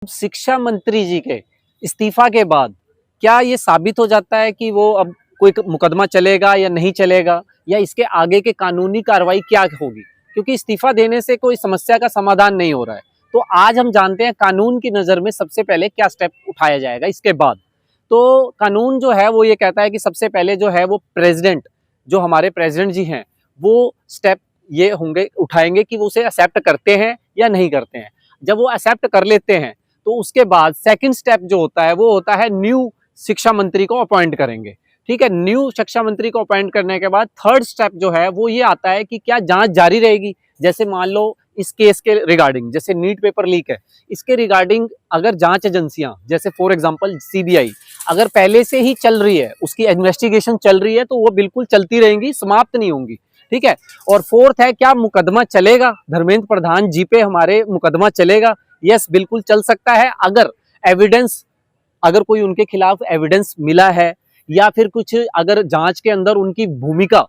शिक्षा मंत्री जी के इस्तीफा के बाद क्या ये साबित हो जाता है कि वो अब कोई मुकदमा चलेगा या नहीं चलेगा, या इसके आगे के कानूनी कार्रवाई क्या होगी? क्योंकि इस्तीफा देने से कोई समस्या का समाधान नहीं हो रहा है। तो आज हम जानते हैं कानून की नज़र में सबसे पहले क्या स्टेप उठाया जाएगा इसके बाद। तो कानून जो है वो ये कहता है कि सबसे पहले जो है वो प्रेसिडेंट, जो हमारे प्रेसिडेंट जी हैं, वो स्टेप ये होंगे उठाएंगे कि वो उसे एक्सेप्ट करते हैं या नहीं करते हैं। जब वो एक्सेप्ट कर लेते हैं तो उसके बाद सेकंड स्टेप जो होता है वो होता है न्यू शिक्षा मंत्री को अपॉइंट करेंगे। ठीक है, न्यू शिक्षा मंत्री को अपॉइंट करने के बाद थर्ड स्टेप जो है वो ये आता है कि क्या जांच जारी रहेगी। जैसे मान लो इस केस के रिगार्डिंग, जैसे नीट पेपर लीक है, इसके रिगार्डिंग अगर जांच एजेंसियां जैसे फॉर एग्जांपल सीबीआई अगर पहले से ही चल रही है, उसकी इन्वेस्टिगेशन चल रही है, तो वो बिल्कुल चलती रहेंगी, समाप्त नहीं होंगी। ठीक है, और फोर्थ है क्या मुकदमा चलेगा धर्मेंद्र प्रधान जी पे, हमारे मुकदमा चलेगा? यस, बिल्कुल चल सकता है। अगर कोई उनके खिलाफ एविडेंस मिला है, या फिर कुछ अगर जांच के अंदर उनकी भूमिका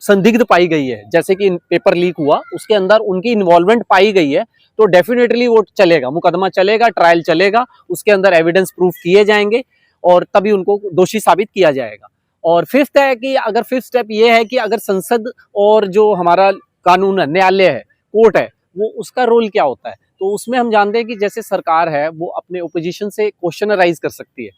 संदिग्ध पाई गई है, जैसे कि पेपर लीक हुआ उसके अंदर उनकी इन्वॉल्वमेंट पाई गई है, तो डेफिनेटली वो चलेगा, मुकदमा चलेगा, ट्रायल चलेगा, उसके अंदर एविडेंस प्रूफ किए जाएंगे और तभी उनको दोषी साबित किया जाएगा। और फिफ्थ है कि अगर फिफ्थ स्टेप ये है कि अगर संसद और जो हमारा कानून है, न्यायालय है, कोर्ट है, वो उसका रोल क्या होता है। तो उसमें हम जानते हैं कि जैसे सरकार है वो अपने ओपोजिशन से क्वेश्चन राइज कर सकती है,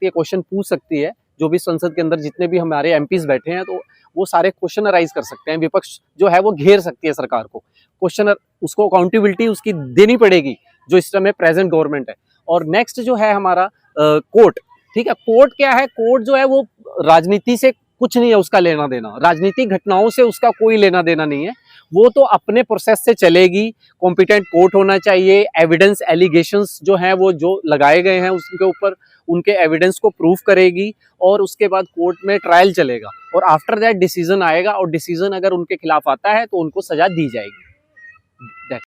क्वेश्चन पूछ सकती है। जो भी संसद के अंदर जितने भी हमारे एमपीज बैठे हैं, तो वो सारे क्वेश्चन राइज कर सकते हैं। विपक्ष जो है वो घेर सकती है सरकार को, क्वेश्चन उसको अकाउंटेबिलिटी उसकी देनी पड़ेगी, जो इस समय प्रेजेंट गवर्नमेंट है। और नेक्स्ट जो है हमारा कोर्ट। ठीक है, कोर्ट क्या है, कोर्ट जो है वो राजनीति से कुछ नहीं है उसका लेना देना, राजनीतिक घटनाओं से उसका कोई लेना देना नहीं है, वो तो अपने प्रोसेस से चलेगी। कॉम्पिटेंट कोर्ट होना चाहिए, एविडेंस एलिगेशंस जो हैं वो जो लगाए गए हैं उसके ऊपर उनके एविडेंस को प्रूफ करेगी, और उसके बाद कोर्ट में ट्रायल चलेगा, और आफ्टर दैट डिसीजन आएगा, और डिसीजन अगर उनके खिलाफ आता है तो उनको सजा दी जाएगी।